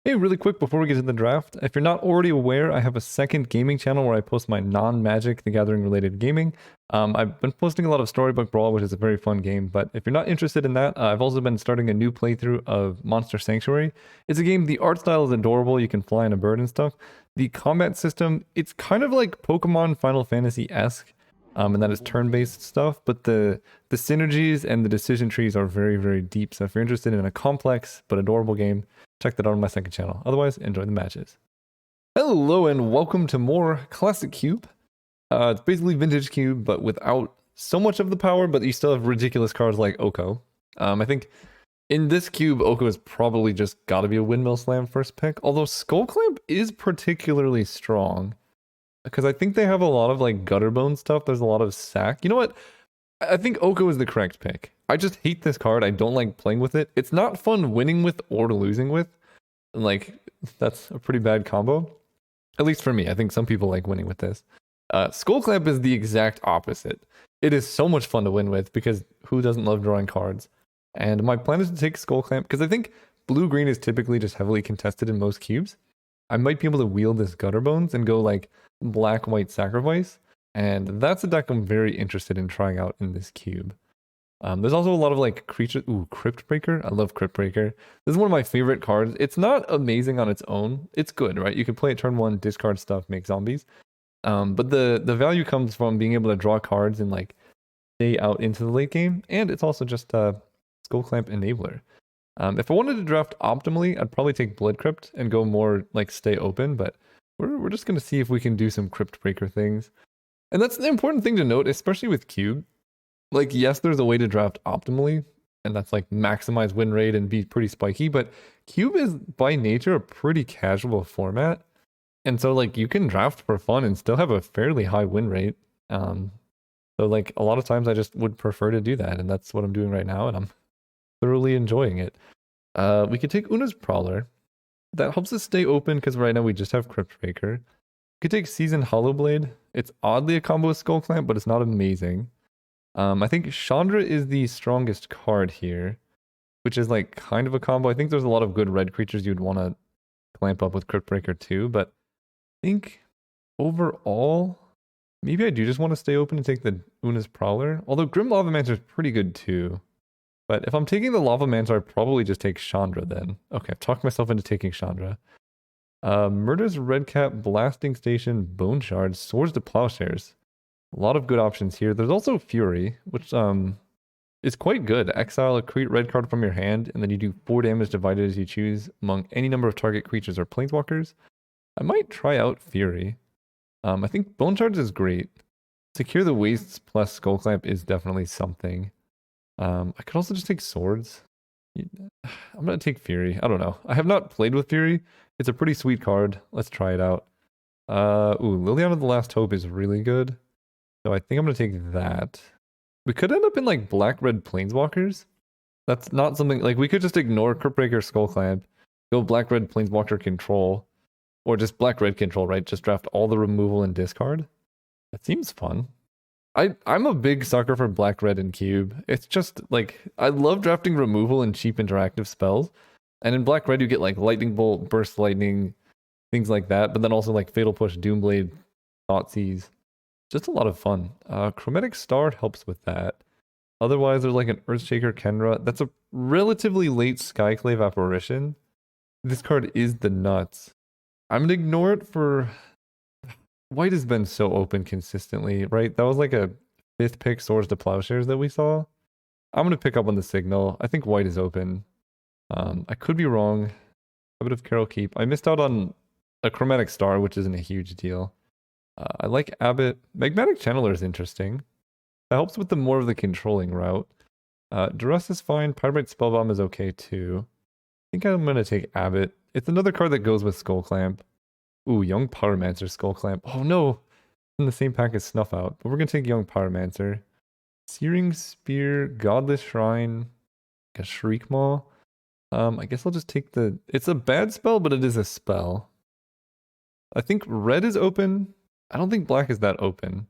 Hey, really quick before we get to the draft, if you're not already aware, I have a second gaming channel where I post my non-Magic the Gathering related gaming. I've been posting a lot of Storybook Brawl, which is a very fun game, but if you're not interested in that, I've also been starting a new playthrough of Monster Sanctuary. It's a game, the art style is adorable, you can fly on a bird and stuff. The combat system, it's kind of like Pokemon Final Fantasy-esque, and that is turn-based stuff, but the synergies and the decision trees are very, very deep, so if you're interested in a complex but adorable game, check that out on my second channel. Otherwise, enjoy the matches. Hello and welcome to more Classic Cube. It's basically Vintage Cube, but without so much of the power, but you still have ridiculous cards like Oko. I think in this cube, Oko is probably just got to be a Windmill Slam first pick, although Skull Clamp is particularly strong, because I think they have a lot of like Gutterbone stuff. There's a lot of sack. You know what? I think Oko is the correct pick. I just hate this card. I don't like playing with it. It's not fun winning with or losing with. Like, that's a pretty bad combo. At least for me. I think some people like winning with this. Skull Clamp is the exact opposite. It is so much fun to win with because who doesn't love drawing cards? And my plan is to take Skull Clamp because I think blue-green is typically just heavily contested in most cubes. I might be able to wield this Gutterbones and go like black-white sacrifice. And that's a deck I'm very interested in trying out in this cube. There's also a lot of like creatures. Ooh, Crypt Breaker. I love Crypt Breaker. This is one of my favorite cards. It's not amazing on its own. It's good, right? You can play it turn one, discard stuff, make zombies. But the value comes from being able to draw cards and like stay out into the late game. And it's also just a Skull Clamp enabler. If I wanted to draft optimally, I'd probably take Blood Crypt and go more like stay open. But we're just gonna see if we can do some Crypt Breaker things. And that's the important thing to note, especially with Cube. Like, yes, there's a way to draft optimally, and that's like maximize win rate and be pretty spiky, but Cube is by nature a pretty casual format. And so like you can draft for fun and still have a fairly high win rate. So like a lot of times I just would prefer to do that, and that's what I'm doing right now, and I'm thoroughly enjoying it. We could take Una's Prowler. That helps us stay open because right now we just have Crypt Breaker. We could take Seasoned Hollowblade. It's oddly a combo with Skull Clamp, but it's not amazing. I think Chandra is the strongest card here, which is like kind of a combo. I think there's a lot of good red creatures you'd want to clamp up with Crypt Breaker too, but I think overall, maybe I do just want to stay open and take the Una's Prowler. Although Grim Lavamancer is pretty good too. But if I'm taking the Lavamancer, I'd probably just take Chandra then. Okay, I've talked myself into taking Chandra. Murder's Redcap, Blasting Station, Bone Shards, Swords to Plowshares. A lot of good options here. There's also Fury, which is quite good. Exile a red card from your hand, and then you do 4 damage divided as you choose among any number of target creatures or planeswalkers. I might try out Fury. I think Bone Shards is great. Secure the Wastes plus Skull Clamp is definitely something. I could also just take Swords. I'm gonna take Fury. I don't know. I have not played with Fury. It's a pretty sweet card. Let's try it out. Liliana the Last Hope is really good. So I think I'm going to take that. We could end up in like black-red planeswalkers. That's not something like we could just ignore Crypt Breaker, Skull Clamp, go black-red planeswalker control, or just black-red control, right? Just draft all the removal and discard. That seems fun. I'm a big sucker for black-red and cube. It's just like I love drafting removal and cheap interactive spells. And in black-red you get like Lightning Bolt, Burst Lightning, things like that, but then also like Fatal Push, Doomblade, Thoughtseize. Just a lot of fun. Chromatic Star helps with that. Otherwise, there's like an Earthshaker Kenra. That's a relatively late Skyclave Apparition. This card is the nuts. I'm gonna ignore it for... White has been so open consistently, right? That was like a 5th pick Swords to Plowshares that we saw. I'm gonna pick up on the signal. I think white is open. I could be wrong. A bit of Carol Keep. I missed out on a Chromatic Star, which isn't a huge deal. I like Abbott. Magmatic Channeler is interesting. That helps with the more of the controlling route. Duress is fine. Pyrite Spellbomb is okay too. I think I'm going to take Abbott. It's another card that goes with Skull Clamp. Ooh, Young Pyromancer Skull Clamp. Oh no! In the same pack as Snuff Out. But we're going to take Young Pyromancer. Searing Spear, Godless Shrine, a Shriek Maw. I guess I'll just take the... It's a bad spell, but it is a spell. I think red is open. I don't think black is that open.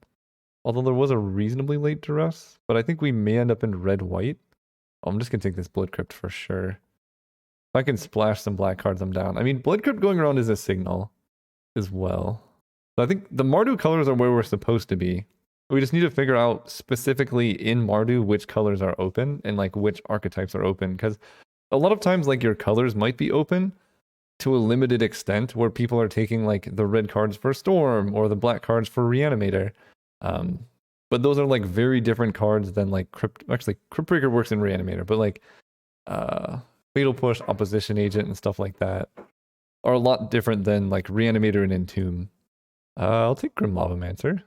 Although there was a reasonably late Duress, but I think we may end up in red-white. Oh, I'm just going to take this Blood Crypt for sure. I can splash some black cards, I'm down. I mean, Blood Crypt going around is a signal as well. So I think the Mardu colors are where we're supposed to be. We just need to figure out specifically in Mardu which colors are open and like which archetypes are open. Because a lot of times, like your colors might be open to a limited extent where people are taking like the red cards for Storm or the black cards for Reanimator. But those are like very different cards than like Actually, Cryptbreaker works in Reanimator, but like Fatal Push, Opposition Agent, and stuff like that are a lot different than like Reanimator and Entomb. I'll take Grim Lavamancer.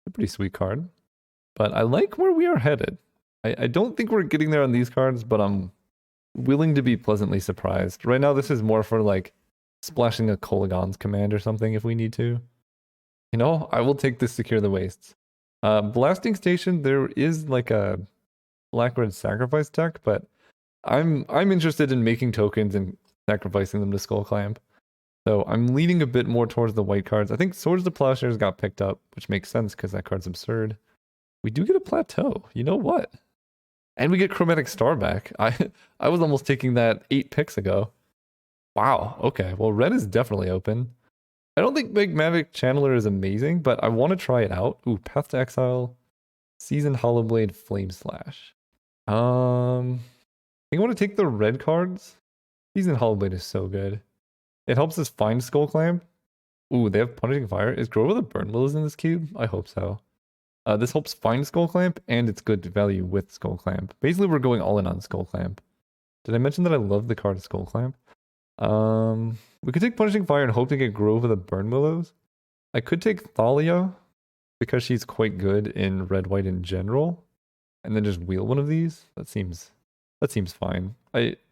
A pretty sweet card. But I like where we are headed. I don't think we're getting there on these cards, but I'm willing to be pleasantly surprised. Right now, this is more for like splashing a Kolaghan's Command or something if we need to. You know, I will take this Secure the Wastes. Blasting Station, there is like a Black-Red Sacrifice deck, but I'm interested in making tokens and sacrificing them to Skull Clamp. So I'm leaning a bit more towards the white cards. I think Swords to Plowshares got picked up, which makes sense because that card's absurd. We do get a Plateau. You know what? And we get Chromatic Star back. I was almost taking that 8 picks ago. Wow. Okay. Well, red is definitely open. I don't think Magmatic Channeler is amazing, but I want to try it out. Ooh, Path to Exile, Seasoned Hollowblade, Flame Slash. I think I want to take the red cards. Seasoned Hollowblade is so good. It helps us find Skull Clamp. Ooh, they have Punishing Fire. Is Grove of the Burn Willows in this cube? I hope so. This helps find Skull Clamp, and it's good value with Skull Clamp. Basically, we're going all in on Skull Clamp. Did I mention that I love the card Skull Clamp? We could take Punishing Fire and hope to get Grove of the Burn Willows. I could take Thalia, because she's quite good in red-white in general, and then just wheel one of these. That seems fine.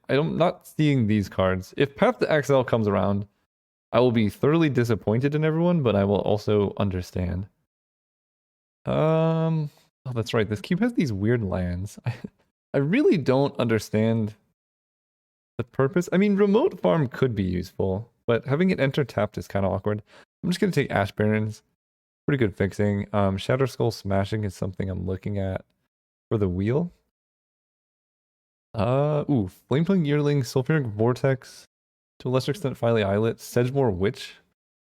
I'm not seeing these cards. If Path to Exile comes around, I will be thoroughly disappointed in everyone, but I will also understand. Oh, that's right. This cube has these weird lands. I really don't understand the purpose. I mean, Remote Farm could be useful, but having it enter tapped is kind of awkward. I'm just going to take Ash Barrens. Pretty good fixing. Shatter Skull Smashing is something I'm looking at for the wheel. Flametongue Yearling, Sulfuric Vortex, to a lesser extent Filey Islet, Sedgemoor Witch.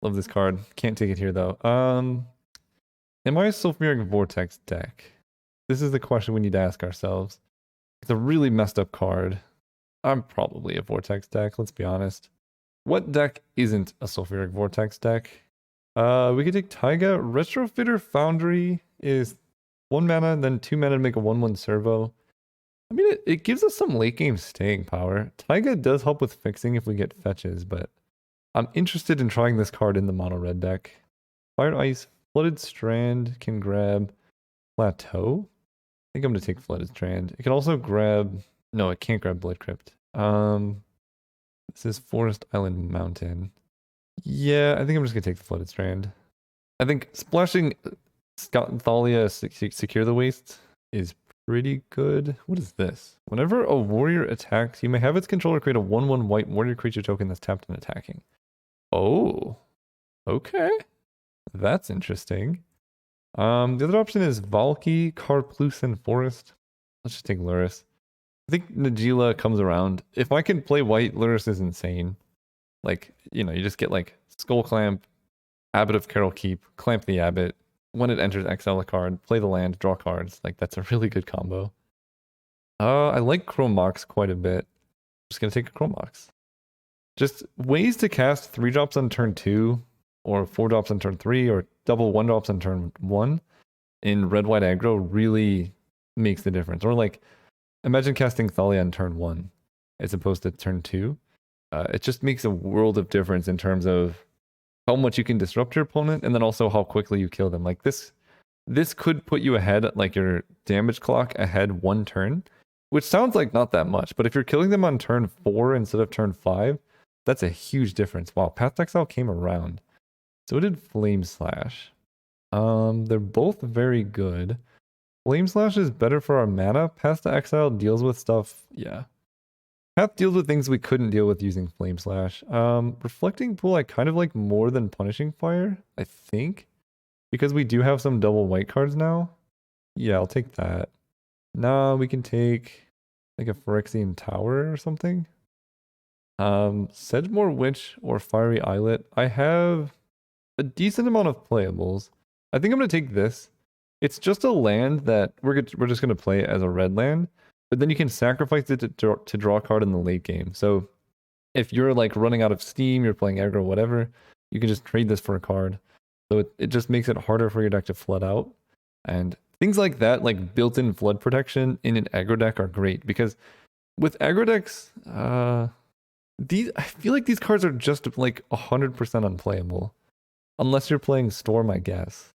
Love this card. Can't take it here though. Am I a Sulfuric Vortex deck? This is the question we need to ask ourselves. It's a really messed up card. I'm probably a Vortex deck, let's be honest. What deck isn't a Sulfuric Vortex deck? We could take Taiga. Retrofitter Foundry is 1 mana, and then 2 mana to make a 1/1 servo. I mean, it gives us some late game staying power. Taiga does help with fixing if we get fetches, but I'm interested in trying this card in the mono red deck. Fire Ice, Flooded Strand can grab Plateau. I think I'm going to take Flooded Strand. It can also grab... No, it can't grab Blood Crypt. This is Forest Island Mountain. Yeah, I think I'm just going to take the Flooded Strand. I think splashing Scott and Thalia Secure the Wastes is pretty good. What is this? Whenever a warrior attacks, you may have its controller create a 1/1 white warrior creature token that's tapped and attacking. Oh, okay. That's interesting. The other option is Valky, Karplus, and Forest. Let's just take Luris. I think Najeela comes around. If I can play white, Luris is insane. Like, you know, you just get like Skull Clamp, Abbot of Carol Keep, Clamp the Abbot. When it enters, exile a card, play the land, draw cards. Like, that's a really good combo. I like Chromox quite a bit. I'm just going to take a Chromox. Just ways to cast 3-drops on turn 2, or 4-drops on turn 3, or double 1-drops on turn 1 in red-white aggro really makes the difference. Or like, imagine casting Thalia on turn 1 as opposed to turn 2. It just makes a world of difference in terms of how much you can disrupt your opponent, and then also how quickly you kill them. Like this could put you ahead, like your damage clock ahead 1 turn, which sounds like not that much, but if you're killing them on turn 4 instead of turn 5, that's a huge difference. Wow, Path to Exile came around. So did Flame Slash. They're both very good. Flame Slash is better for our mana. Path to Exile deals with stuff, yeah. Path deals with things we couldn't deal with using Flame Slash. Reflecting Pool I kind of like more than Punishing Fire, I think. Because we do have some double white cards now. Yeah, I'll take that. Nah, we can take like a Phyrexian Tower or something. Sedgemoor Witch or Fiery Islet. I have a decent amount of playables. I think I'm gonna take this. It's just a land that we're just gonna play as a red land, but then you can sacrifice it to draw a card in the late game. So if you're like running out of steam, you're playing aggro, whatever, you can just trade this for a card. So it just makes it harder for your deck to flood out. And things like that, like built-in flood protection in an aggro deck are great because with aggro decks, I feel like these cards are just like 100% unplayable. Unless you're playing Storm, I guess.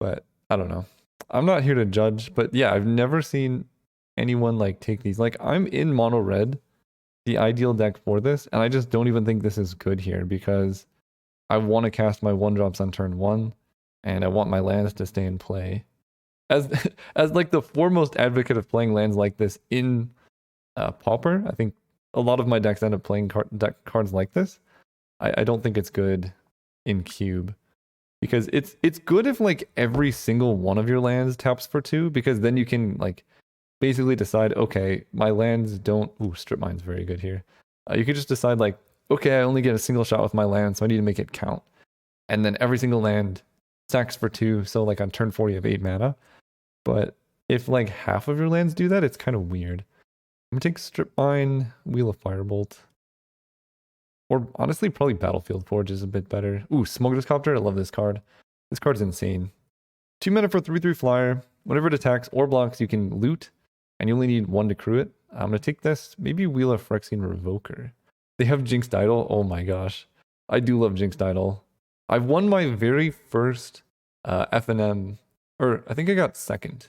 But I don't know. I'm not here to judge, but yeah, I've never seen anyone like take these. Like I'm in mono red, the ideal deck for this, and I just don't even think this is good here because I want to cast my 1-drops on turn 1, and I want my lands to stay in play. As as like the foremost advocate of playing lands like this in Pauper, I think a lot of my decks end up playing cards like this. I don't think it's good in Cube because it's good if like every single one of your lands taps for 2 because then you can like basically decide, okay, my lands don't. Ooh, Strip Mine's very good here. You could just decide like, okay, I only get a single shot with my land, so I need to make it count. And then every single land sacks for 2, so like on turn 4 you have 8 mana. But if like half of your lands do that, it's kind of weird. I'm gonna take Strip Mine, Wheel of Firebolt. Or honestly, probably Battlefield Forge is a bit better. Ooh, Smuggler's Copter, I love this card. This card's insane. 2 mana for 3/3 flyer. Whenever it attacks or blocks, you can loot, and you only need 1 to crew it. I'm gonna take this, maybe Wheel of Phyrexian Revoker. They have Jinxed Idol, oh my gosh. I do love Jinxed Idol. I've won my very first FNM, or I think I got second.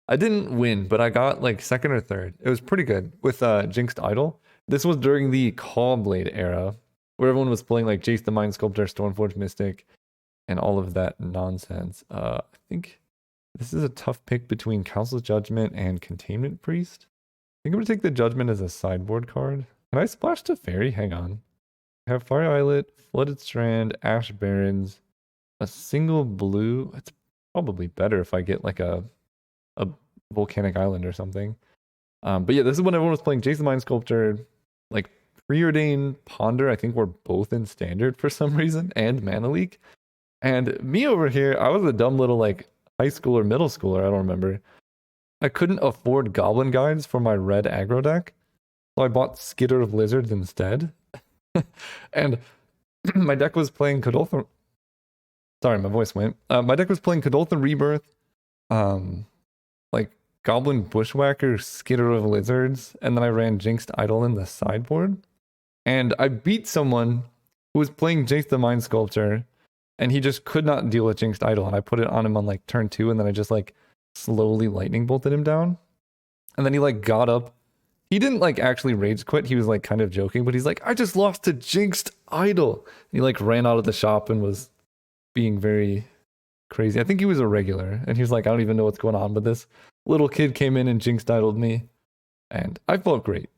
I didn't win, but I got like second or third. It was pretty good with Jinxed Idol. This was during the Caw-Blade era, where everyone was playing like Jace the Mind Sculptor, Stormforge Mystic, and all of that nonsense. I think this is a tough pick between Council's Judgment and Containment Priest. I think I'm going to take the Judgment as a sideboard card. Can I splash to Fairy? Hang on. I have Fire Islet, Flooded Strand, Ash Barrens, a single blue. It's probably better if I get like a Volcanic Island or something. But yeah, this is when everyone was playing Jace the Mind Sculptor, like Preordain, Ponder. I think we're both in Standard for some reason, and Mana Leak. And me over here, I was a dumb little like high schooler, middle schooler, I don't remember. I couldn't afford Goblin Guides for my red aggro deck, so I bought Skitter of Lizards instead. And my deck was playing Kadoltha. Sorry, my voice went. My deck was playing Kadoltha Rebirth, like Goblin Bushwhacker, Skitter of Lizards, and then I ran Jinxed Idol in the sideboard. And I beat someone who was playing Jace the Mind Sculptor, and he just could not deal with Jinxed Idol, and I put it on him on like turn 2, and then I just like slowly lightning bolted him down. And then he like got up. He didn't like actually rage quit. He was like kind of joking, but he's like, I just lost to Jinxed Idol. And he like ran out of the shop and was being very crazy. I think he was a regular, and he was like, I don't even know what's going on, but this little kid came in and Jinxed Idoled me, and I felt great.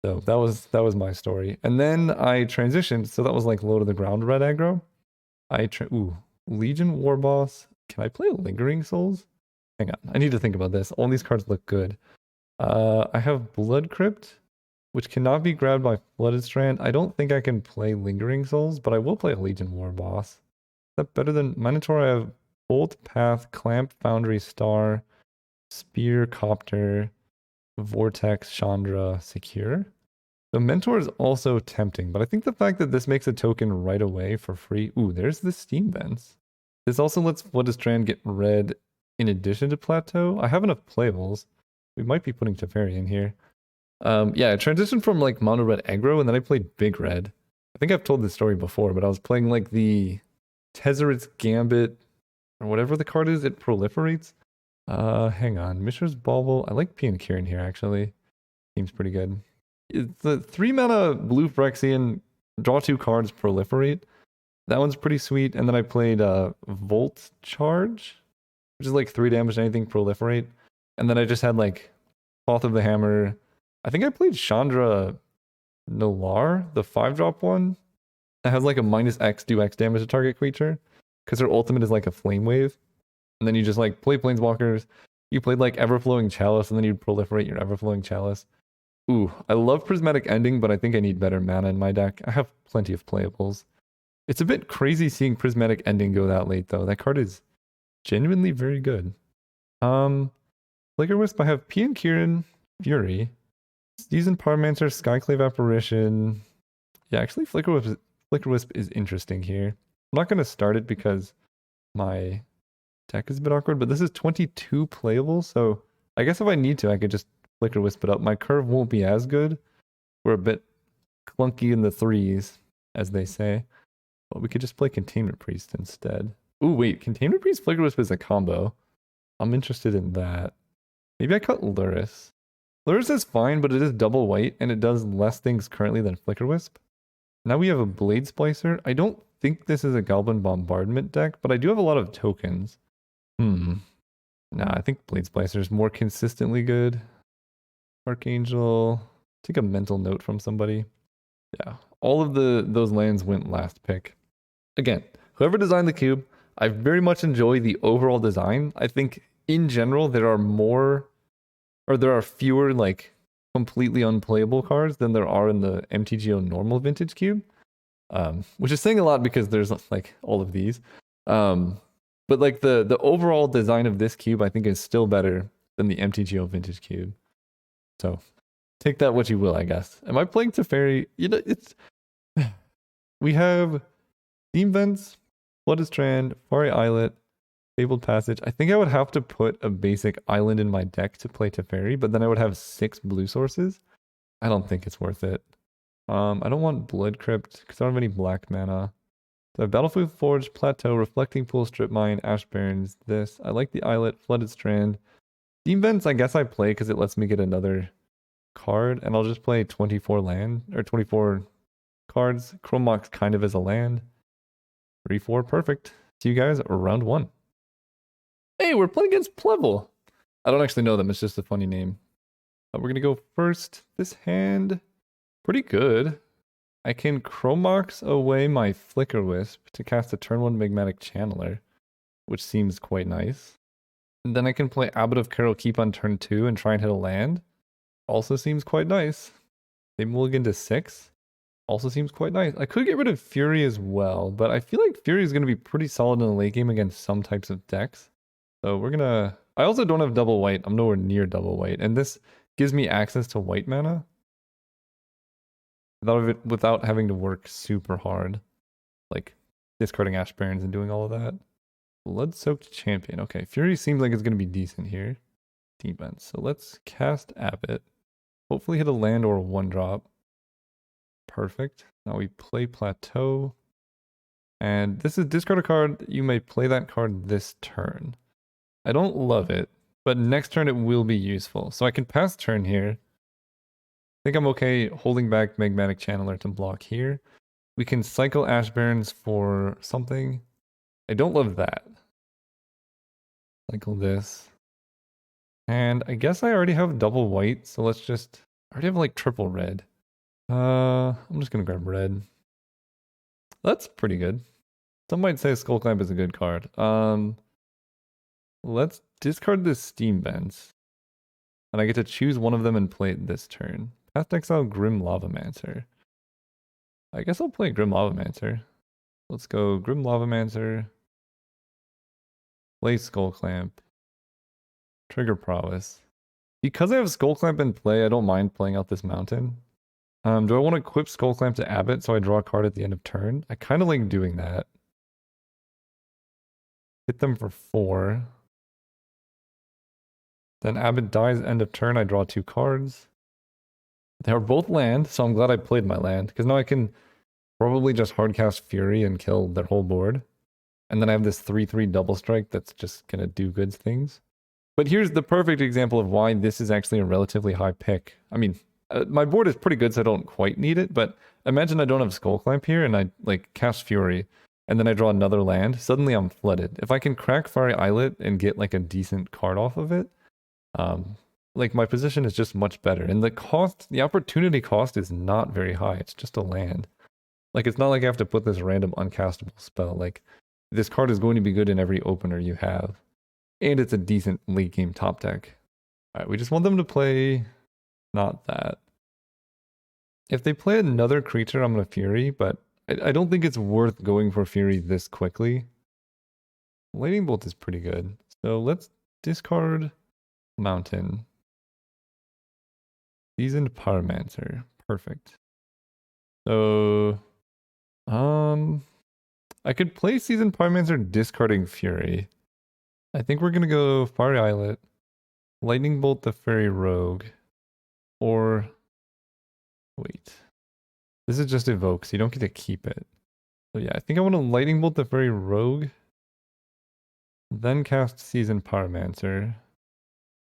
So that was my story. And then I transitioned, so that was like low to the ground red aggro. Legion War Boss. Can I play Lingering Souls? Hang on, I need to think about this. All these cards look good. I have Blood Crypt, which cannot be grabbed by Flooded Strand. I don't think I can play Lingering Souls, but I will play a Legion War Boss. Is that better than Minotaur? I have Bolt, Path, Clamp, Foundry, Star, Spear, Copter, Vortex, Chandra, Secure. The Mentor is also tempting, but I think the fact that this makes a token right away for free. Ooh, there's the Steam Vents. This also lets Flooded Strand get red in addition to Plateau. I have enough playables. We might be putting Teferi in here. Yeah, I transitioned from like mono red aggro, and then I played big red. I think I've told this story before, but I was playing like the Tezzeret's Gambit, or whatever the card is, it proliferates. Hang on, Mishra's Bauble. I like Pian Kirin here, actually. Seems pretty good. It's the 3 mana blue Phyrexian, draw 2 cards, proliferate. That one's pretty sweet. And then I played Volt Charge, which is like 3 damage to anything, proliferate. And then I just had like Cloth of the Hammer. I think I played Chandra Nolar, the 5-drop one. That has like a -X, do X damage to target creature. Because her ultimate is like a Flame Wave. And then you just like play Planeswalkers. You played like Everflowing Chalice, and then you'd proliferate your Everflowing Chalice. Ooh, I love Prismatic Ending, but I think I need better mana in my deck. I have plenty of playables. It's a bit crazy seeing Prismatic Ending go that late, though. That card is genuinely very good. Flicker Wisp, I have P and Kieran, Fury, Seasoned Pyromancer, Skyclave Apparition. Yeah, actually, Flicker Wisp is interesting here. I'm not going to start it because my deck is a bit awkward, but this is 22 playable, so I guess if I need to, I could just Flicker Wisp it up. My curve won't be as good. We're a bit clunky in the threes, as they say. But we could just play Containment Priest instead. Ooh, wait, Containment Priest Flicker Wisp is a combo. I'm interested in that. Maybe I cut Luris. Luris is fine, but it is double white, and it does less things currently than Flicker Wisp. Now we have a Blade Splicer. I don't think this is a Goblin Bombardment deck, but I do have a lot of tokens. Nah, I think Blade Splicer is more consistently good. Archangel. Take a mental note from somebody. Yeah, all of those lands went last pick. Again, whoever designed the cube, I very much enjoy the overall design. I think in general there are fewer like completely unplayable cards than there are in the MTGO normal vintage cube. Which is saying a lot because there's like all of these. But like the overall design of this cube I think is still better than the MTGO vintage cube. So take that what you will, I guess. Am I playing Teferi? You know, it's we have Steam Vents, Flooded Strand, Fari Islet, Fabled Passage. I think I would have to put a basic island in my deck to play Teferi, but then I would have 6 blue sources. I don't think it's worth it. I don't want Blood Crypt because I don't have any black mana. So I have Battlefield Forge, Plateau, Reflecting Pool, Strip Mine, Ash Barrens, this. I like the Islet, Flooded Strand. Steam Vents, I guess I play because it lets me get another card, and I'll just play 24 land, or 24 cards. Chrome Mox kind of as a land. 3-4, perfect. See you guys round 1. Hey, we're playing against Plevel. I don't actually know them, it's just a funny name. We're gonna go first. This hand, pretty good. I can Chrome Mox away my Flicker Wisp to cast a turn 1 Magmatic Channeler, which seems quite nice. And then I can play Abbot of Carol Keep on turn 2 and try and hit a land. Also seems quite nice. They mulligan to 6. Also seems quite nice. I could get rid of Fury as well, but I feel like Fury is going to be pretty solid in the late game against some types of decks. So we're going to... I also don't have double white. I'm nowhere near double white. And this gives me access to white mana without having to work super hard. Like discarding Ash Barrens and doing all of that. Blood-Soaked Champion. Okay, Fury seems like it's going to be decent here. Defense. So let's cast Abbot. Hopefully hit a land or a 1-drop. Perfect. Now we play Plateau. And this is discard a card. You may play that card this turn. I don't love it, but next turn it will be useful. So I can pass turn here. I think I'm okay holding back Magmatic Channeler to block here. We can cycle Ash Barrens for something. I don't love that. Cycle this. And I guess I already have double white, so let's just... I already have like triple red. I'm just gonna grab red. That's pretty good. Some might say Skullclamp is a good card. Let's discard this Steam Vents. And I get to choose one of them and play it this turn. Past exile Grim Lavamancer. I guess I'll play Grim Lavamancer. Let's go Grim Lavamancer. Play Skullclamp. Trigger Prowess. Because I have Skullclamp in play, I don't mind playing out this mountain. Do I want to equip Skullclamp to Abbot so I draw a card at the end of turn? I kind of like doing that. Hit them for 4. Then Abbot dies end of turn, I draw 2 cards. They are both land, so I'm glad I played my land, because now I can probably just hardcast Fury and kill their whole board. And then I have this 3/3 double strike that's just gonna do good things. But here's the perfect example of why this is actually a relatively high pick. I mean, my board is pretty good, so I don't quite need it, but imagine I don't have Skullclamp here, and I like cast Fury, and then I draw another land. Suddenly I'm flooded. If I can crack Fari Islet and get like a decent card off of it, like my position is just much better. And the opportunity cost is not very high. It's just a land. Like it's not like I have to put this random uncastable spell. Like this card is going to be good in every opener you have. And it's a decent late game top deck. Alright, we just want them to play not that. If they play another creature, I'm gonna Fury, but I don't think it's worth going for Fury this quickly. Lightning Bolt is pretty good. So let's discard Mountain. Seasoned Pyromancer. Perfect. So, I could play Seasoned Pyromancer discarding Fury. I think we're gonna go Fiery Islet, Lightning Bolt the Fairy Rogue, or wait. This is just evoke, so you don't get to keep it. So yeah, I think I want to Lightning Bolt the Fairy Rogue, then cast Seasoned Pyromancer,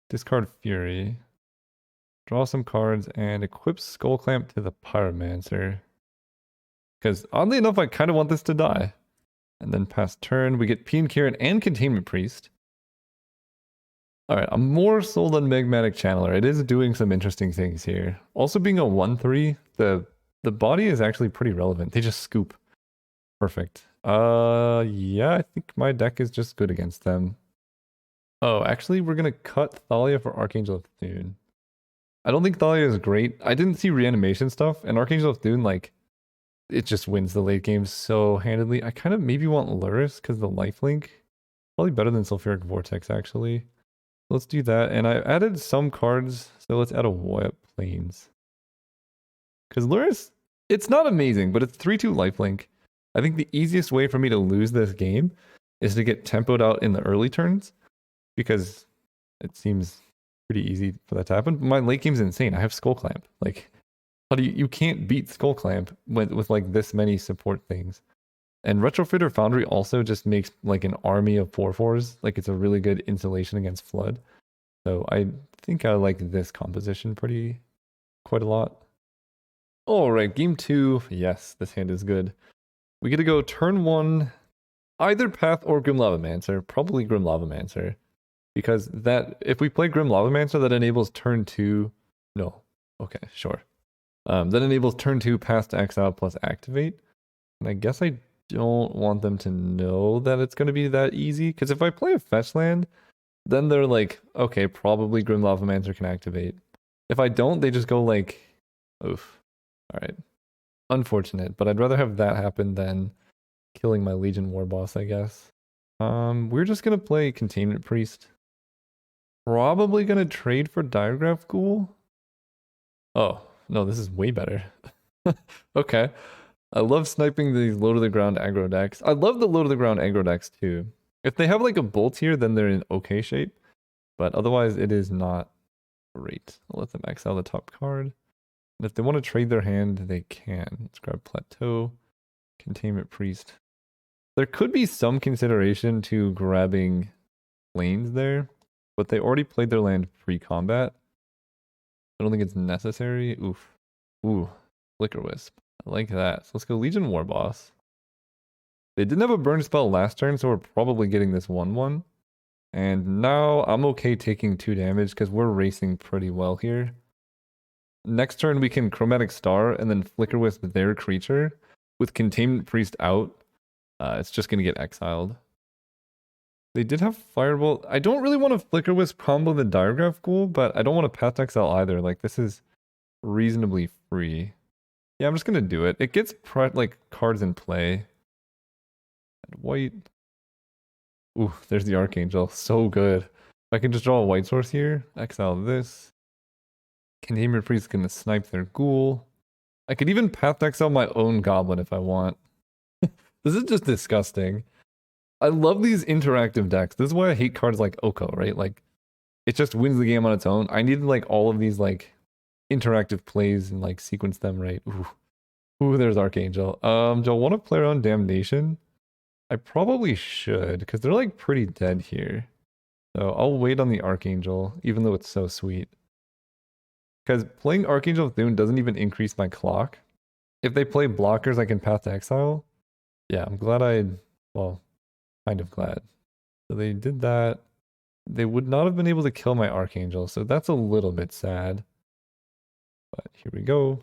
discard Fury, draw some cards, and equip Skull Clamp to the Pyromancer. Because oddly enough, I kind of want this to die. And then pass turn, we get Peen Carrot and Containment Priest. Alright, I'm more sold on Magmatic Channeler. It is doing some interesting things here. Also being a 1-3, the body is actually pretty relevant. They just scoop. Perfect. Yeah, I think my deck is just good against them. Oh, actually, we're gonna cut Thalia for Archangel of Thune. I don't think Thalia is great. I didn't see reanimation stuff, and Archangel of Thune, like, it just wins the late game so handedly. I kind of maybe want Luris because the lifelink. Probably better than Sulfuric Vortex, actually. Let's do that. And I added some cards, so let's add a Void Plains. Because Luris, it's not amazing, but it's 3-2 lifelink. I think the easiest way for me to lose this game is to get tempoed out in the early turns, because it seems pretty easy for that to happen. My late game's insane. I have Skull Clamp. Like, how do you can't beat Skull Clamp with like this many support things. And Retrofitter Foundry also just makes like an army of 4/4s. Like, it's a really good insulation against flood. So I think I like this composition quite a lot. All right, game 2. Yes, this hand is good. We get to go turn 1, either Path or Grim Lavamancer. Probably Grim Lavamancer. Because that, if we play Grim Lavamancer, that enables turn 2. No. Okay, sure. That enables turn 2 Path to Exile plus Activate. And I guess I don't want them to know that it's going to be that easy. Because if I play a fetch land, then they're like, okay, probably Grim Lavamancer can activate. If I don't, they just go like, oof. All right. Unfortunate, but I'd rather have that happen than killing my Legion War Boss, I guess. We're just going to play Containment Priest. Probably going to trade for Diregraph Ghoul. Oh, no, this is way better. Okay. I love sniping these low to the ground aggro decks. I love the low to the ground aggro decks too. If they have like a bolt here, then they're in okay shape. But otherwise, it is not great. I'll let them exile the top card. And if they want to trade their hand, they can. Let's grab Plateau, Containment Priest. There could be some consideration to grabbing lanes there, but they already played their land pre-combat. I don't think it's necessary. Oof. Ooh, Flicker Wisp. I like that. So let's go Legion War Boss. They didn't have a burn spell last turn, so we're probably getting this 1/1. And now I'm okay taking 2 damage because we're racing pretty well here. Next turn we can Chromatic Star and then Flicker Wisp their creature. With Containment Priest out, it's just going to get exiled. They did have Firebolt. I don't really want to Flicker Wisp combo the Diregraph Ghoul, but I don't want to Path to Exile either. Like, this is reasonably free. Yeah, I'm just going to do it. It gets like cards in play. And white. Ooh, there's the Archangel. So good. If I can just draw a white source here, exile this. Containment Priest gonna snipe their ghoul. I could even Path to Exile my own goblin if I want. This is just disgusting. I love these interactive decks. This is why I hate cards like Oko, right? Like, it just wins the game on its own. I needed like all of these like interactive plays and like sequence them right. Ooh, there's Archangel. Do I want to play around Damnation? I probably should, because they're like pretty dead here. So I'll wait on the Archangel, even though it's so sweet. Because playing Archangel of Thune doesn't even increase my clock. If they play blockers, I can Path to Exile. Yeah, I'm glad well, kind of glad. So they did that. They would not have been able to kill my Archangel, so that's a little bit sad. But here we go.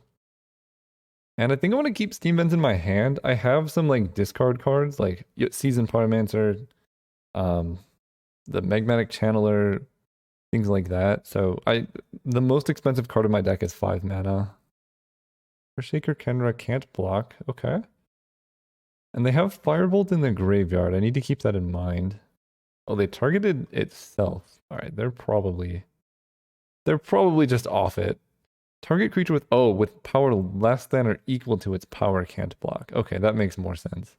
And I think I want to keep Steam Vents in my hand. I have some like discard cards, like Seasoned Pyromancer, the Magmatic Channeler, things like that. So the most expensive card in my deck is 5 mana. Earthshaker Kenra can't block. Okay. And they have Firebolt in the graveyard. I need to keep that in mind. Oh, they targeted itself. Alright, they're probably just off it. Target creature with power less than or equal to its power can't block. Okay, that makes more sense.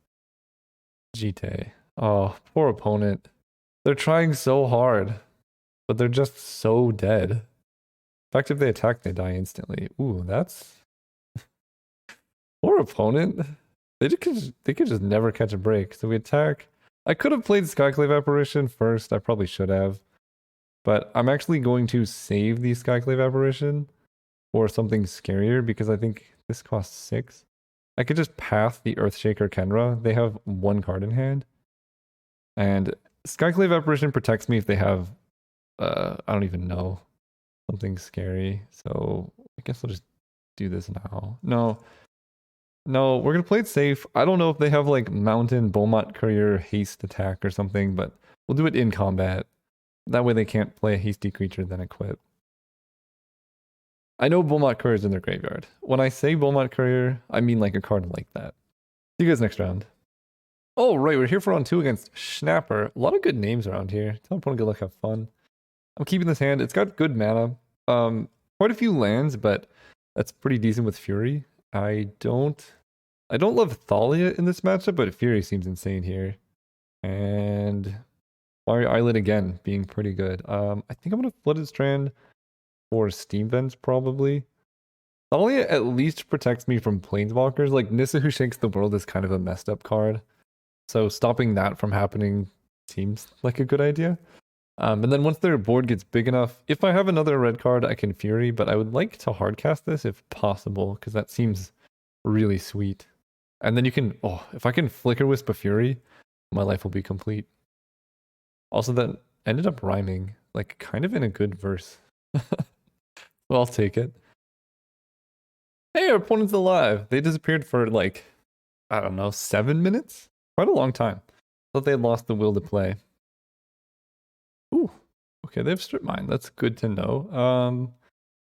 Jite. Oh, poor opponent. They're trying so hard, but they're just so dead. In fact, if they attack, they die instantly. Ooh, that's poor opponent. They could just never catch a break. So we attack. I could have played Skyclave Apparition first. I probably should have. But I'm actually going to save the Skyclave Apparition for something scarier because I think this costs 6. I could just path the Earthshaker Kenra. They have 1 card in hand. And Skyclave Apparition protects me if they have, I don't even know, something scary. So I guess I'll just do this now. No, we're going to play it safe. I don't know if they have like Mountain, Beaumont Courier, Haste Attack or something, but we'll do it in combat. That way they can't play a hasty creature then equip. I know Beaumont Courier is in their graveyard. When I say Beaumont Courier, I mean like a card like that. See you guys next round. Oh, right, we're here for round 2 against Schnapper. A lot of good names around here. Tell opponent good luck, have fun. I'm keeping this hand. It's got good mana. Quite a few lands, but that's pretty decent with Fury. I don't love Thalia in this matchup, but Fury seems insane here. And Fiery Islet again, being pretty good. I think I'm gonna Flooded Strand or Steam Vents probably. Thalia at least protects me from Planeswalkers. Like Nissa Who Shakes the World is kind of a messed up card. So stopping that from happening seems like a good idea. And then once their board gets big enough, if I have another red card, I can Fury, but I would like to hardcast this if possible, because that seems really sweet. And then you can, if I can Flicker Wisp a Fury, my life will be complete. Also, that ended up rhyming, like kind of in a good verse. Well, I'll take it. Hey, our opponent's alive. They disappeared for like, I don't know, 7 minutes? Quite a long time. Thought they had lost the will to play. Ooh, okay, they have Strip Mine. That's good to know.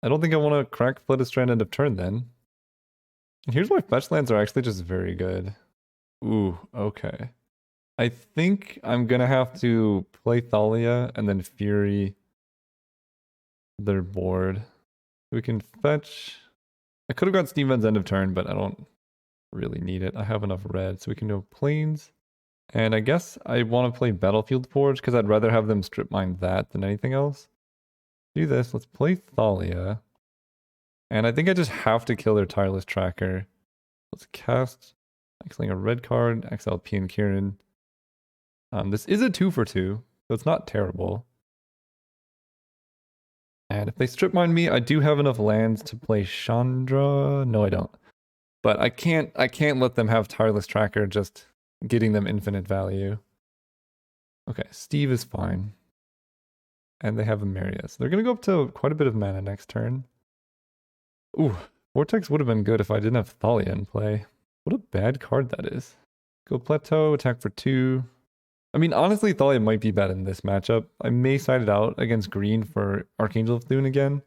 I don't think I want to crack Flooded Strand end of turn then. And here's why fetch lands are actually just very good. Ooh, okay. I think I'm gonna have to play Thalia and then Fury their board. We can fetch. I could have got Steam Vents end of turn, but I don't really need it. I have enough red, so we can do Plains. And I guess I want to play Battlefield Forge because I'd rather have them strip mine that than anything else. Do this. Let's play Thalia. And I think I just have to kill their Tireless Tracker. Let's cast, exiling a red card, exile P and Kieran. This is a 2 for 2, so it's not terrible. And if they strip mine me, I do have enough lands to play Chandra. No, I don't. But I can't let them have Tireless Tracker just getting them infinite value. Okay, Steve is fine. And they have Ameria. So they're gonna go up to quite a bit of mana next turn. Ooh, Vortex would have been good if I didn't have Thalia in play. What a bad card that is. Go Plateau, attack for 2. I mean, honestly, Thalia might be bad in this matchup. I may side it out against green for Archangel of Thune again.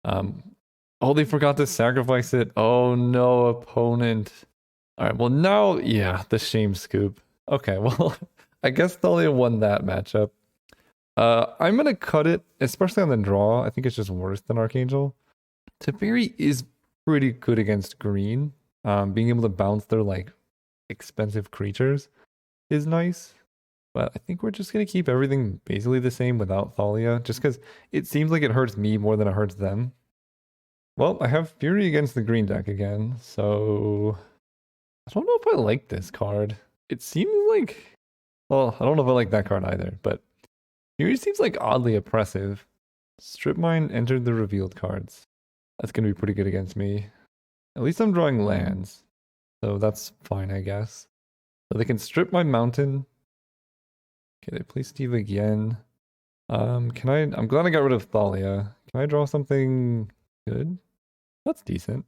Oh, they forgot to sacrifice it. Oh no, opponent. Alright, well now, yeah, the shame scoop. Okay, well, I guess Thalia won that matchup. I'm gonna cut it, especially on the draw. I think it's just worse than Archangel. Teferi is pretty good against green. Being able to bounce their, like, expensive creatures is nice. But I think we're just going to keep everything basically the same without Thalia, just because it seems like it hurts me more than it hurts them. Well, I have Fury against the green deck again, so I don't know if I like this card. It seems like, well, I don't know if I like that card either, but Fury seems like oddly oppressive. Strip Mine entered the revealed cards. That's going to be pretty good against me. At least I'm drawing lands, so that's fine, I guess. So they can strip my mountain. Okay, they play Steve again. I'm glad I got rid of Thalia. Can I draw something good? That's decent.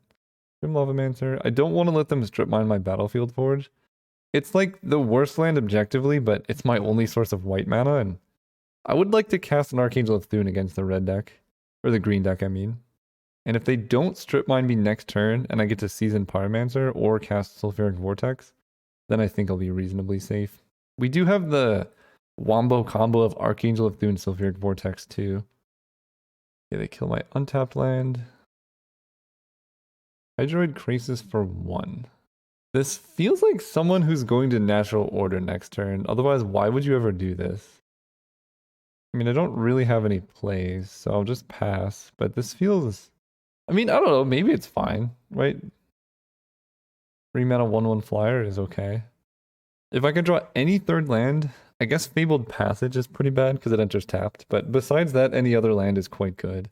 Grim Lavamancer. I don't want to let them strip mine my Battlefield Forge. It's like the worst land objectively, but it's my only source of white mana, and I would like to cast an Archangel of Thune against the red deck. Or the green deck, I mean. And if they don't strip mine me next turn and I get to Season Pyromancer or cast Sulfuric Vortex, then I think I'll be reasonably safe. We do have the wombo combo of Archangel of Thune and Sulfuric Vortex too. Okay, they kill my untapped land. Hydroid Krasis for 1. This feels like someone who's going to natural order next turn. Otherwise, why would you ever do this? I mean, I don't really have any plays, so I'll just pass. But this feels... I mean, I don't know. Maybe it's fine, right? 3 mana 1/1 flyer is okay. If I can draw any third land, I guess Fabled Passage is pretty bad because it enters tapped. But besides that, any other land is quite good.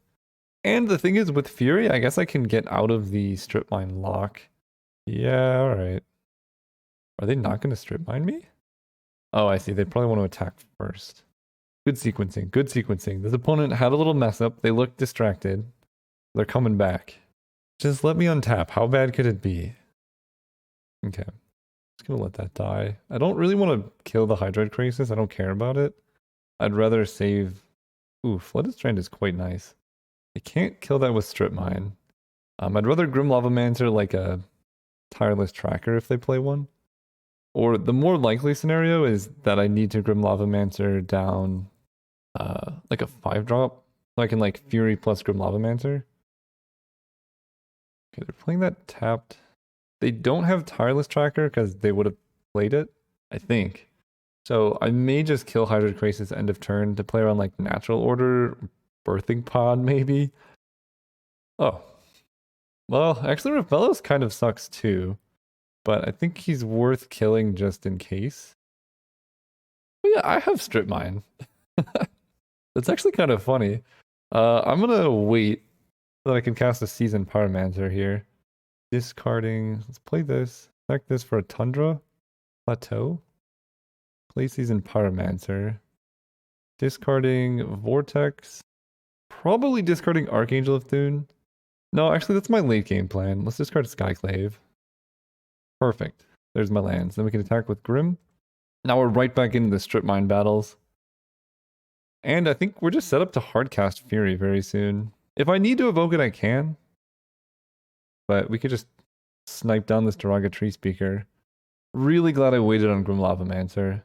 And the thing is, with Fury, I guess I can get out of the strip mine lock. Yeah, alright. Are they not going to strip mine me? Oh, I see. They probably want to attack first. Good sequencing. Good sequencing. This opponent had a little mess up. They looked distracted. They're coming back. Just let me untap. How bad could it be? Okay. Just gonna let that die. I don't really want to kill the Hydroid Krasis. I don't care about it. I'd rather save... Ooh, Flooded Strand is quite nice. I can't kill that with Strip Mine. I'd rather Grim Lavamancer like a Tireless Tracker if they play one. Or the more likely scenario is that I need to Grim Lavamancer down like a 5-drop. So I can like Fury plus Grim Lavamancer. Okay, they're playing that tapped. They don't have Tireless Tracker because they would have played it, I think. So I may just kill Hydroid Krasis end of turn to play around like Natural Order, Birthing Pod maybe. Oh. Well, actually Rafellos kind of sucks too. But I think he's worth killing just in case. But yeah, I have Strip Mine. That's actually kind of funny. I'm gonna wait so that I can cast a Seasoned Pyromancer here. Discarding. Let's play this. Check this for a Tundra. Plateau. Play Seasoned Pyromancer. Discarding Vortex. Probably discarding Archangel of Thune. No, actually that's my late game plan. Let's discard Skyclave. Perfect. There's my lands. Then we can attack with Grim. Now we're right back into the strip mine battles. And I think we're just set up to hardcast Fury very soon. If I need to evoke it, I can. But we could just snipe down this Daraga Tree Speaker. Really glad I waited on Grim Lavamancer.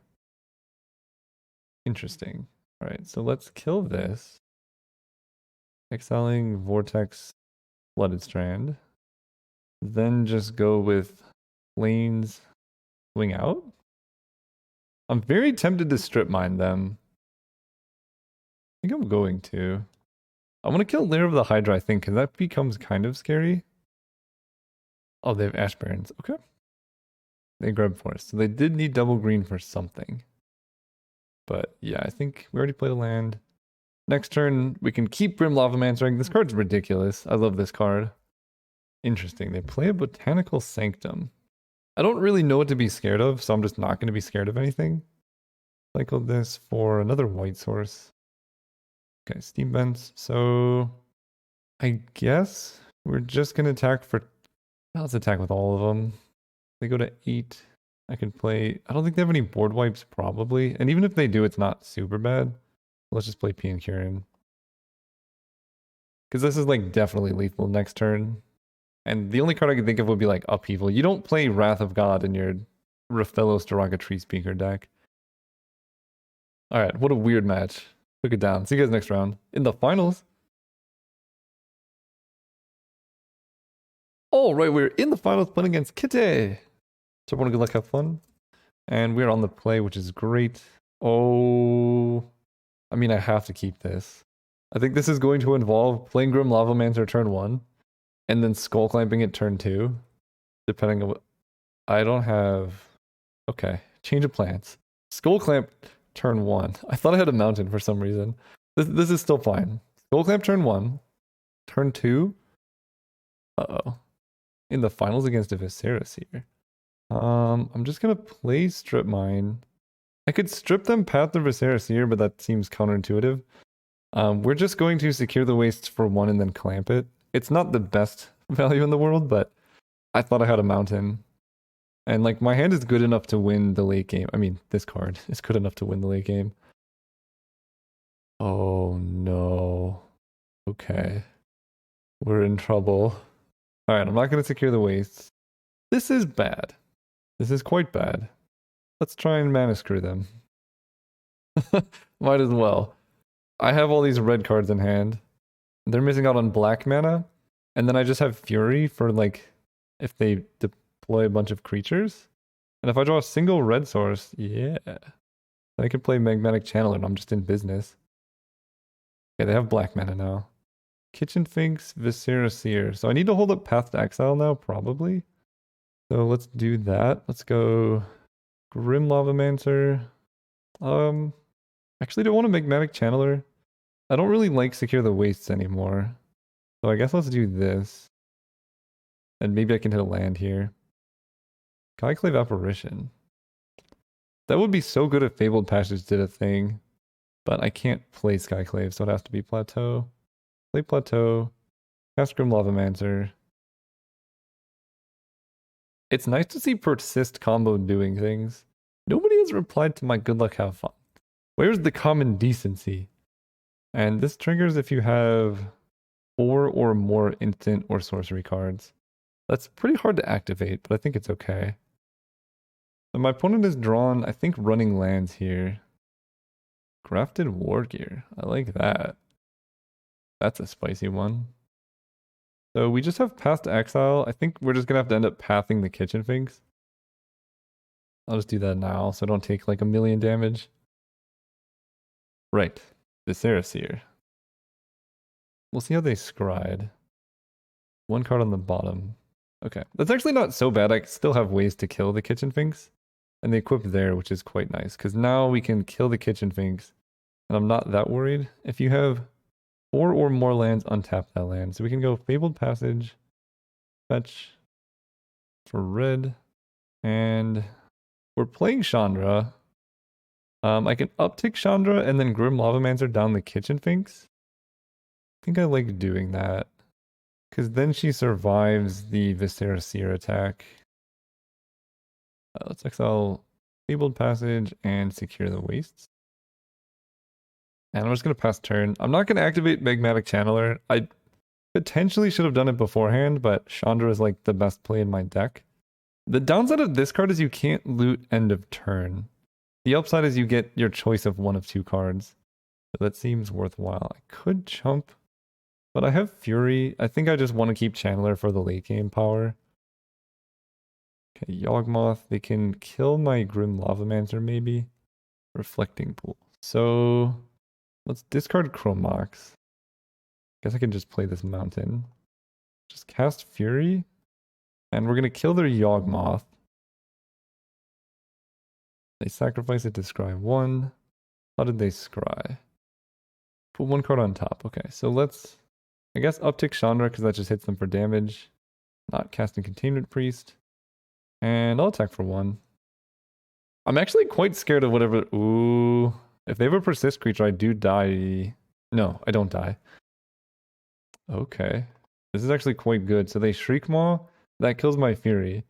Interesting. Alright, so let's kill this. Exiling Vortex Flooded Strand. Then just go with Lanes Swing Out. I'm very tempted to strip mine them. I think I'm going to. I want to kill Lair of the Hydra, I think, because that becomes kind of scary. Oh, they have Ash Barrens. Okay. They grab Forest. So they did need double green for something. But yeah, I think we already played a land. Next turn, we can keep Grim Lavamancer. This card's ridiculous. I love this card. Interesting. They play a Botanical Sanctum. I don't really know what to be scared of, so I'm just not going to be scared of anything. Cycled this for another white source. Okay, Steam Vents. So I guess we're just going to attack for... Let's attack with all of them. They go to 8. I can play... I don't think they have any board wipes, probably. And even if they do, it's not super bad. Let's just play Pian Kirin. Because this is like definitely lethal next turn. And the only card I can think of would be like Upheaval. You don't play Wrath of God in your Rafellos Daraga Tree Speaker deck. Alright, what a weird match. Took it down. See you guys next round. In the finals. Alright, we're in the finals playing against Kitty. So everyone good luck, have fun. And we're on the play, which is great. Oh... I mean, I have to keep this. I think this is going to involve playing Grim Lavamancer turn 1. And then Skull Clamping it turn 2. Depending on what... I don't have... Okay. Change of plans. Skull Clamp turn 1. I thought I had a mountain for some reason. This is still fine. Skull Clamp turn 1. Turn 2. Uh-oh. In the finals against a Viserys here. I'm just gonna play Strip Mine. I could strip them Path of Viserys here, but that seems counterintuitive. We're just going to secure the wastes for 1 and then clamp it. It's not the best value in the world, but I thought I had a mountain. And like my hand is good enough to win the late game. I mean, this card is good enough to win the late game. Oh no. Okay. We're in trouble. Alright, I'm not going to secure the wastes. This is bad. This is quite bad. Let's try and mana screw them. Might as well. I have all these red cards in hand. They're missing out on black mana. And then I just have Fury for like if they deploy a bunch of creatures. And if I draw a single red source, yeah. Then I can play Magmatic Channeler and I'm just in business. Okay, they have black mana now. Kitchen Finks, Viscera Seer. So I need to hold up Path to Exile now, probably. So let's do that. Let's go Grim Lavamancer. Actually don't want to Magmatic Channeler. I don't really like Secure the Wastes anymore. So I guess let's do this. And maybe I can hit a land here. Skyclave Apparition. That would be so good if Fabled Passage did a thing. But I can't play Skyclave, so it has to be Plateau. Play Plateau. Cast Grim Lavamancer. It's nice to see Persist combo doing things. Nobody has replied to my good luck, have fun. Where's the common decency? And this triggers if you have 4 or more instant or sorcery cards. That's pretty hard to activate, but I think it's okay. So my opponent is drawn, I think, running lands here. Grafted War Gear. I like that. That's a spicy one. So we just have Path to Exile. I think we're just going to have to end up pathing the Kitchen Finks. I'll just do that now so I don't take like 1,000,000 damage. Right. Viscera Seer. We'll see how they scryed. 1 card on the bottom. Okay. That's actually not so bad. I still have ways to kill the Kitchen Finks. And they equip there, which is quite nice. Because now we can kill the Kitchen Finks. And I'm not that worried. If you have 4 or more lands, untap that land. So we can go Fabled Passage. Fetch. For red. And we're playing Chandra. I can uptick Chandra and then Grim Lavamancer down the Kitchen Finks. I think I like doing that. Because then she survives the Viscera Seer attack. Let's exile Fabled Passage and secure the wastes. And I'm just going to pass turn. I'm not going to activate Magmatic Channeler. I potentially should have done it beforehand, but Chandra is like the best play in my deck. The downside of this card is you can't loot end of turn. The upside is you get your choice of 1 of 2 cards. So that seems worthwhile. I could chump, but I have Fury. I think I just want to keep Channeler for the late game power. Okay, Yawgmoth. They can kill my Grim Lavamancer maybe. Reflecting Pool. So let's discard Chromox. Guess I can just play this mountain. Just cast Fury. And we're going to kill their Yawgmoth. They sacrifice it to scry 1. How did they scry? Put 1 card on top. Okay, so let's, I guess, uptick Chandra because that just hits them for damage. Not casting Containment Priest. And I'll attack for 1. I'm actually quite scared of whatever... Ooh. If they have a persist creature, I do die. No, I don't die. Okay. This is actually quite good. So they Shriekmaw. That kills my Fury.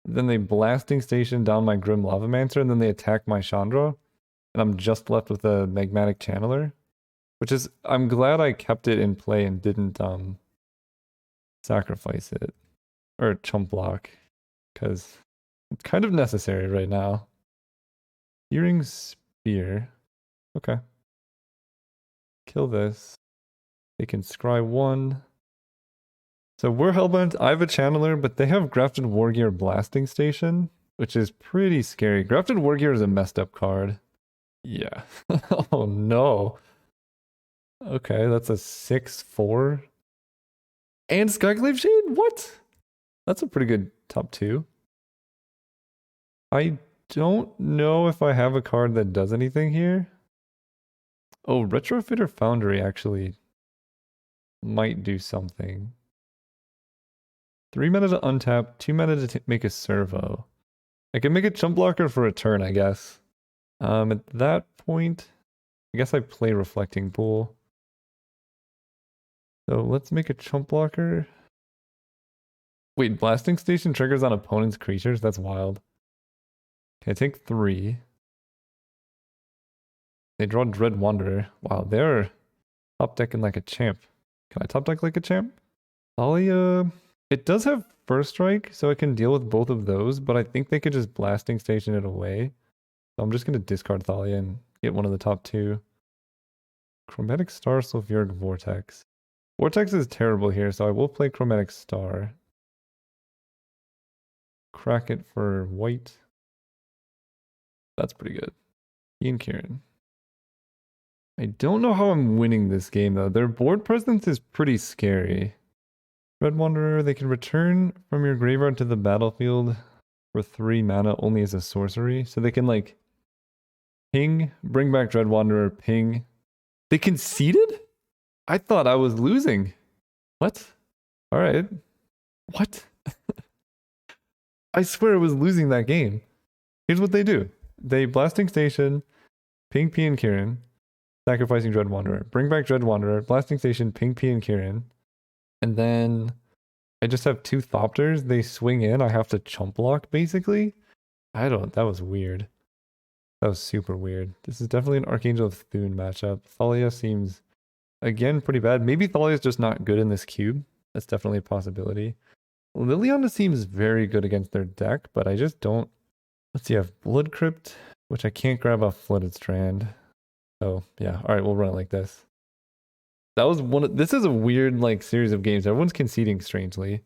Then they Blasting Station down my Grim Lavamancer, and then they attack my Chandra. And I'm just left with a Magmatic Channeler. Which is... I'm glad I kept it in play and didn't sacrifice it. Or chump block. Because it's kind of necessary right now. Searing Spear. Okay. Kill this. They can scry 1. So we're Hellbent. I have a Channeler, but they have Grafted Wargear Blasting Station, which is pretty scary. Grafted Wargear is a messed up card. Yeah. Oh no. Okay, that's a 6/4. And Skyclave Shade? What? That's a pretty good top 2. I don't know if I have a card that does anything here. Oh, Retrofitter Foundry actually might do something. 3 mana to untap, 2 mana to make a servo. I can make a chump blocker for a turn, I guess. At that point, I guess I play Reflecting Pool. So let's make a chump blocker. Wait, Blasting Station triggers on opponent's creatures? That's wild. Okay, I take 3. They draw Dread Wanderer. Wow, they're top decking like a champ. Can I top deck like a champ? Thalia, it does have first strike, so it can deal with both of those, but I think they could just blasting station it away. So I'm just going to discard Thalia and get one of the top two. Chromatic Star, Sulfuric Vortex. Vortex is terrible here, so I will play Chromatic Star. Crack it for white. That's pretty good. Ian Kieran. I don't know how I'm winning this game, though. Their board presence is pretty scary. Red Wanderer, they can return from your graveyard to the battlefield for 3 mana only as a sorcery. So they can, like, ping, bring back Dread Wanderer, ping. They conceded? I thought I was losing. What? Alright. What? I swear I was losing that game. Here's what they do. They Blasting Station, ping P and Kieran, sacrificing Dread Wanderer. Bring back Dread Wanderer, Blasting Station, ping P and Kieran. And then I just have 2 Thopters. They swing in. I have to chump block, basically. That was weird. That was super weird. This is definitely an Archangel of Thune matchup. Thalia seems, again, pretty bad. Maybe Thalia's just not good in this cube. That's definitely a possibility. Liliana seems very good against their deck, but I just don't. Let's see, I have Blood Crypt, which I can't grab off Flooded Strand. Oh, yeah. All right, we'll run it like this. That was this is a weird, like, series of games. Everyone's conceding strangely.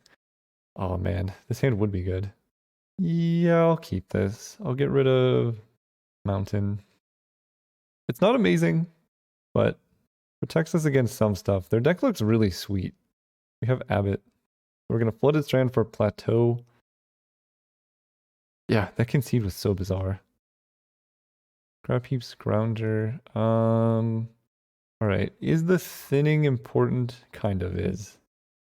Oh, man. This hand would be good. Yeah, I'll keep this. I'll get rid of Mountain. It's not amazing, but protects us against some stuff. Their deck looks really sweet. We have Abbott. We're going to Flooded Strand for Plateau. Yeah, that concede was so bizarre. Grab Heap Scrounger. Alright, is the thinning important? Kind of is.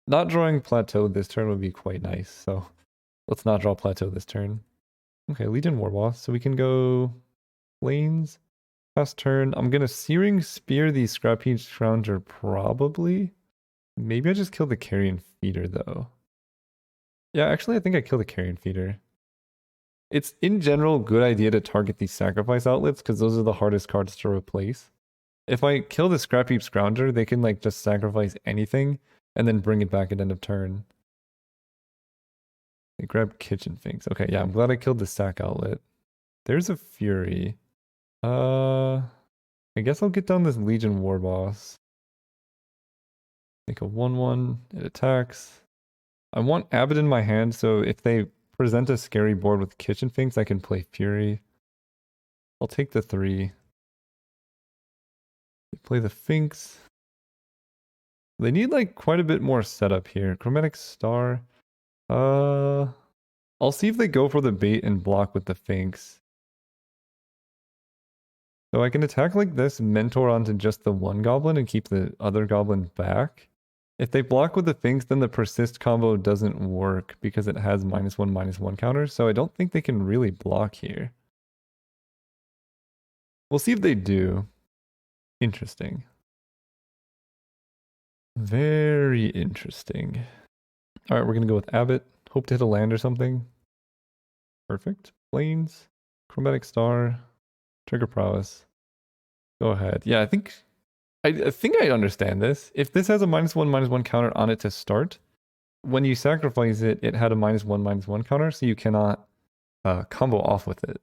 Not drawing Plateau this turn would be quite nice, so let's not draw Plateau this turn. Okay, Legion Warboss, so we can go Plains. Past turn, I'm gonna Searing Spear the Scrap Heap Scrounger probably. Maybe I just kill the Carrion Feeder though. Yeah, actually I think I kill the Carrion Feeder. It's in general a good idea to target these sacrifice outlets because those are the hardest cards to replace. If I kill the Scrap Heap Scrounger, they can like just sacrifice anything and then bring it back at end of turn. They grab Kitchen Finks. Okay, yeah, I'm glad I killed the sack outlet. There's a Fury. I guess I'll get down this Legion Warboss. Make a 1/1. It attacks. I want Abbott in my hand, so if they present a scary board with Kitchen Finks, I can play Fury. I'll take the 3. They play the Finks. They need like quite a bit more setup here. Chromatic Star. I'll see if they go for the bait and block with the Finks. So I can attack like this, mentor onto just the one goblin and keep the other goblin back. If they block with the Finks, then the persist combo doesn't work because it has -1/-1 counters. So I don't think they can really block here. We'll see if they do. Interesting. Very interesting. All right, we're going to go with Abbott. Hope to hit a land or something. Perfect. Plains. Chromatic Star. Trigger Prowess. Go ahead. Yeah, I think I understand this. If this has a -1/-1 counter on it to start, when you sacrifice it, it had a -1/-1 counter, so you cannot combo off with it.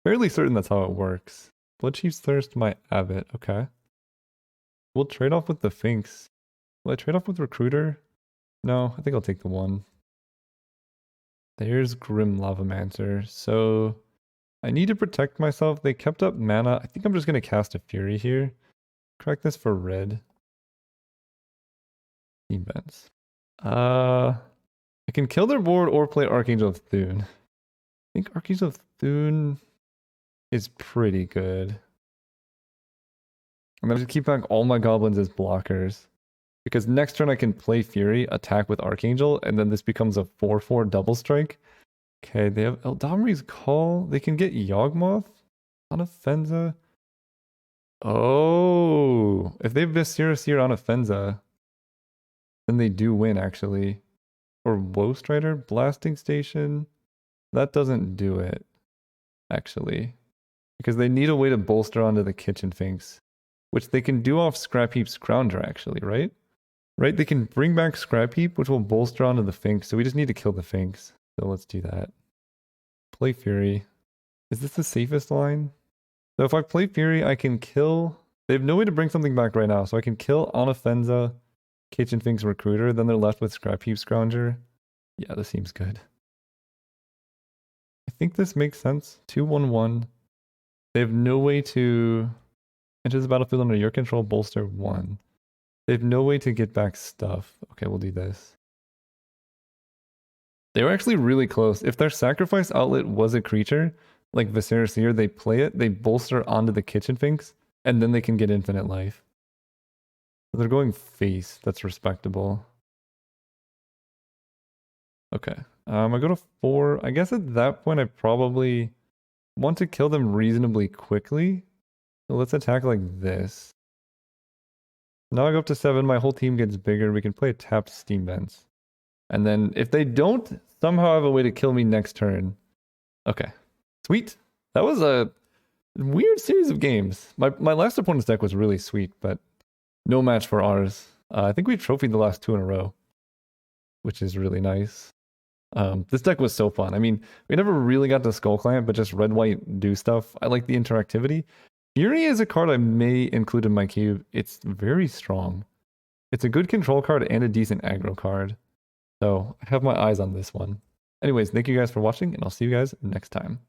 Fairly certain that's how it works. Bloodchief's Thirst, my Abbott. Okay. We'll trade off with the Finks. Will I trade off with Recruiter? No, I think I'll take the 1. There's Grim Lavamancer. So I need to protect myself. They kept up mana. I think I'm just going to cast a Fury here. Crack this for red. Team bends. I can kill their board or play Archangel of Thune. I think Archangel of Thune is pretty good. I'm going to keep back all my goblins as blockers. Because next turn I can play Fury, attack with Archangel, and then this becomes a 4/4 double strike. Okay, they have Eldamri's Call. They can get Yawgmoth on Offenza. Oh, if they have Viscera Seer on Offenza, then they do win actually. Or Woe Strider, Blasting Station. That doesn't do it, actually. Because they need a way to bolster onto the Kitchen Finks. Which they can do off Scrap Heap Scrounger, actually, right? Right? They can bring back Scrap Heap, which will bolster onto the Finks. So we just need to kill the Finks. So let's do that. Play Fury. Is this the safest line? So if I play Fury, I can kill... They have no way to bring something back right now. So I can kill Onofenza, Kitchen Finks Recruiter. Then they're left with Scrap Heap Scrounger. Yeah, this seems good. I think this makes sense. 2/1/1. They have no way to enter the battlefield under your control, bolster 1. They have no way to get back stuff. Okay, we'll do this. They were actually really close. If their sacrifice outlet was a creature, like Viserys here, they play it, they bolster onto the Kitchen Finks, and then they can get infinite life. So they're going face. That's respectable. Okay. I go to 4. I guess at that point I probably want to kill them reasonably quickly. So let's attack like this. Now I go up to 7. My whole team gets bigger. We can play a tapped Steam Vents. And then if they don't somehow have a way to kill me next turn. Okay. Sweet. That was a weird series of games. My last opponent's deck was really sweet, but no match for ours. I think we trophied the last 2 in a row, which is really nice. This deck was so fun. I mean, we never really got to Skull Client, but just red, white, do stuff. I like the interactivity. Fury is a card I may include in my cube. It's very strong. It's a good control card and a decent aggro card. So I have my eyes on this one. Anyways, thank you guys for watching, and I'll see you guys next time.